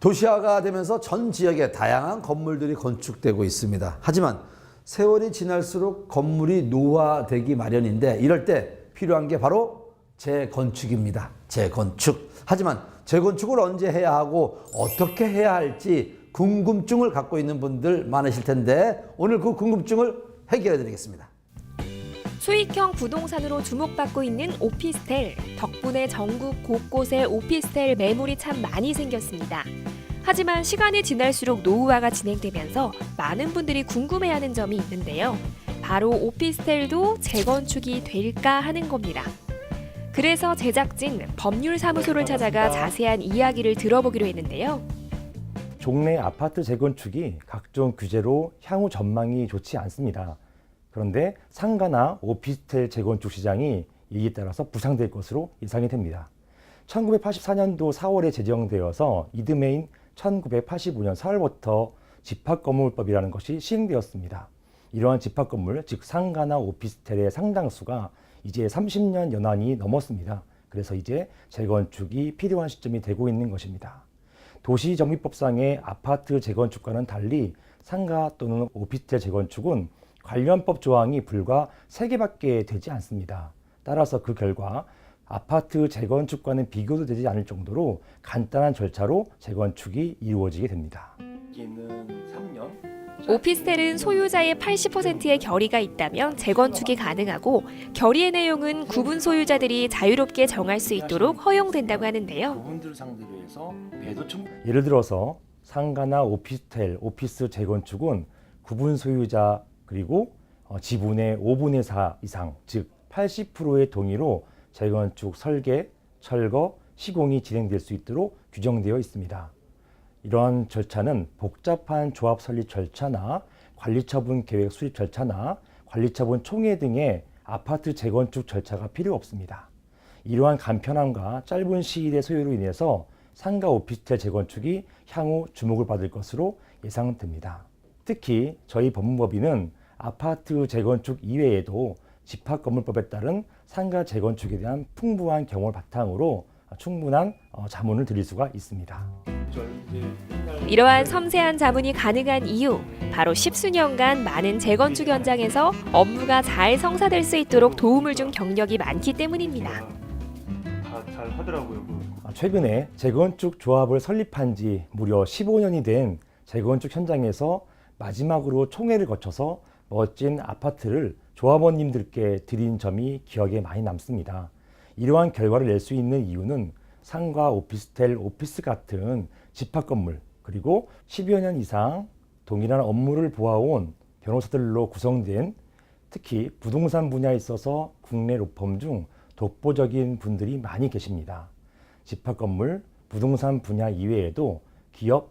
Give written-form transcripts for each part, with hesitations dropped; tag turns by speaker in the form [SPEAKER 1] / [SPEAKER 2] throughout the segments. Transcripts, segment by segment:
[SPEAKER 1] 도시화가 되면서 전 지역에 다양한 건물들이 건축되고 있습니다. 하지만 세월이 지날수록 건물이 노화되기 마련인데 이럴 때 필요한 게 바로 재건축입니다. 재건축. 하지만 재건축을 언제 해야 하고 어떻게 해야 할지 궁금증을 갖고 있는 분들 많으실 텐데 오늘 그 궁금증을 해결해 드리겠습니다.
[SPEAKER 2] 수익형 부동산으로 주목받고 있는 오피스텔. 덕분에 전국 곳곳에 오피스텔 매물이 참 많이 생겼습니다. 하지만 시간이 지날수록 노후화가 진행되면서 많은 분들이 궁금해하는 점이 있는데요. 바로 오피스텔도 재건축이 될까 하는 겁니다. 그래서 제작진 법률사무소를 찾아가 자세한 이야기를 들어보기로 했는데요.
[SPEAKER 3] 종래 아파트 재건축이 각종 규제로 향후 전망이 좋지 않습니다. 그런데 상가나 오피스텔 재건축 시장이 이에 따라서 부상될 것으로 예상이 됩니다. 1984년도 4월에 제정되어서 이듬해인 1985년 4월부터 집합건물법이라는 것이 시행되었습니다. 이러한 집합건물, 즉 상가나 오피스텔의 상당수가 이제 30년 연한이 넘었습니다. 그래서 이제 재건축이 필요한 시점이 되고 있는 것입니다. 도시정비법상의 아파트 재건축과는 달리 상가 또는 오피스텔 재건축은 관련법 조항이 불과 3개밖에 되지 않습니다. 따라서 그 결과 아파트 재건축과는 비교도 되지 않을 정도로 간단한 절차로 재건축이 이루어지게 됩니다.
[SPEAKER 2] 오피스텔은 소유자의 80%의 결의가 있다면 재건축이 가능하고 결의의 내용은 구분 소유자들이 자유롭게 정할 수 있도록 허용된다고 하는데요.
[SPEAKER 3] 예를 들어서 상가나 오피스텔, 오피스 재건축은 구분 소유자 그리고 지분의 5분의 4 이상, 즉 80%의 동의로 재건축 설계, 철거, 시공이 진행될 수 있도록 규정되어 있습니다. 이러한 절차는 복잡한 조합 설립 절차나 관리처분 계획 수립 절차나 관리처분 총회 등의 아파트 재건축 절차가 필요 없습니다. 이러한 간편함과 짧은 시일의 소요로 인해서 상가 오피스텔 재건축이 향후 주목을 받을 것으로 예상됩니다. 특히 저희 법무법인은 아파트 재건축 이외에도 집합건물법에 따른 상가 재건축에 대한 풍부한 경험을 바탕으로 충분한 자문을 드릴 수가 있습니다.
[SPEAKER 2] 이러한 섬세한 자문이 가능한 이유, 바로 십수년간 많은 재건축 현장에서 업무가 잘 성사될 수 있도록 도움을 준 경력이 많기 때문입니다.
[SPEAKER 4] 다 잘 하더라고요.
[SPEAKER 3] 최근에 재건축 조합을 설립한 지 무려 15년이 된 재건축 현장에서 마지막으로 총회를 거쳐서 멋진 아파트를 조합원님들께 드린 점이 기억에 많이 남습니다. 이러한 결과를 낼 수 있는 이유는 상가, 오피스텔, 오피스 같은 집합건물 그리고 10여 년 이상 동일한 업무를 보아온 변호사들로 구성된 특히 부동산 분야에 있어서 국내 로펌 중 독보적인 분들이 많이 계십니다. 집합건물, 부동산 분야 이외에도 기업,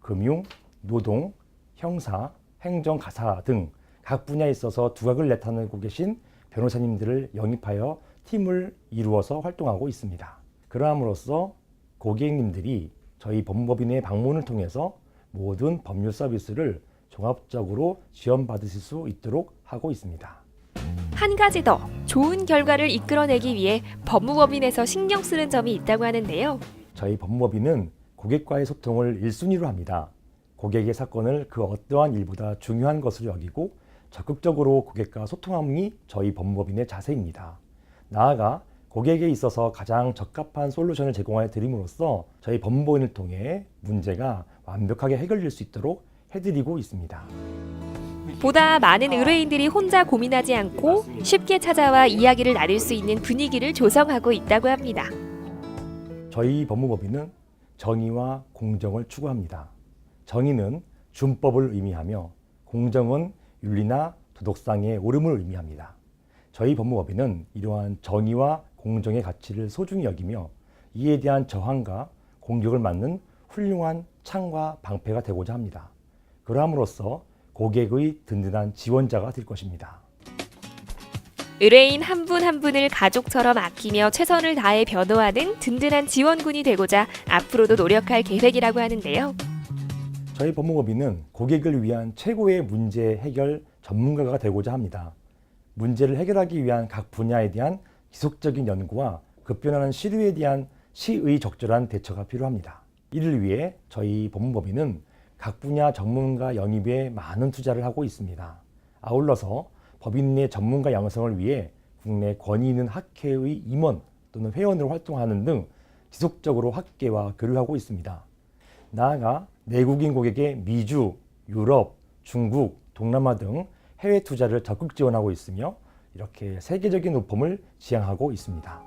[SPEAKER 3] 금융, 노동, 형사, 행정, 가사 등 각 분야에 있어서 두각을 나타내고 계신 변호사님들을 영입하여 팀을 이루어서 활동하고 있습니다. 그러함으로써 고객님들이 저희 법무법인의 방문을 통해서 모든 법률 서비스를 종합적으로 지원받으실 수 있도록 하고 있습니다.
[SPEAKER 2] 한 가지 더, 좋은 결과를 이끌어내기 위해 법무법인에서 신경 쓰는 점이 있다고 하는데요.
[SPEAKER 3] 저희 법무법인은 고객과의 소통을 1순위로 합니다. 고객의 사건을 그 어떠한 일보다 중요한 것으로 여기고 적극적으로 고객과 소통함이 저희 법무법인의 자세입니다. 나아가 고객에 있어서 가장 적합한 솔루션을 제공해 드림으로써 저희 법무법인을 통해 문제가 완벽하게 해결될 수 있도록 해드리고 있습니다.
[SPEAKER 2] 보다 많은 의뢰인들이 혼자 고민하지 않고 쉽게 찾아와 이야기를 나눌 수 있는 분위기를 조성하고 있다고 합니다.
[SPEAKER 3] 저희 법무법인은 정의와 공정을 추구합니다. 정의는 준법을 의미하며 공정은 윤리나 도덕상의 옳음을 의미합니다. 저희 법무법인은 이러한 정의와 공정의 가치를 소중히 여기며 이에 대한 저항과 공격을 맞는 훌륭한 창과 방패가 되고자 합니다. 그러함으로써 고객의 든든한 지원자가 될 것입니다.
[SPEAKER 2] 의뢰인 한 분 한 분을 가족처럼 아끼며 최선을 다해 변호하는 든든한 지원군이 되고자 앞으로도 노력할 계획이라고 하는데요.
[SPEAKER 3] 저희 법무법인은 고객을 위한 최고의 문제 해결 전문가가 되고자 합니다. 문제를 해결하기 위한 각 분야에 대한 지속적인 연구와 급변하는 시류에 대한 시의 적절한 대처가 필요합니다. 이를 위해 저희 법무법인은 각 분야 전문가 영입에 많은 투자를 하고 있습니다. 아울러서 법인 내 전문가 양성을 위해 국내 권위 있는 학회의 임원 또는 회원으로 활동하는 등 지속적으로 학계와 교류하고 있습니다. 나아가 내국인 고객의 미주, 유럽, 중국, 동남아 등 해외 투자를 적극 지원하고 있으며 이렇게 세계적인 로펌을 지향하고 있습니다.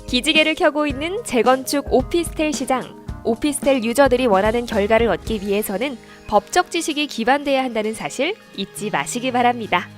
[SPEAKER 2] 기지개를 켜고 있는 재건축 오피스텔 시장. 오피스텔 유저들이 원하는 결과를 얻기 위해서는 법적 지식이 기반돼야 한다는 사실 잊지 마시기 바랍니다.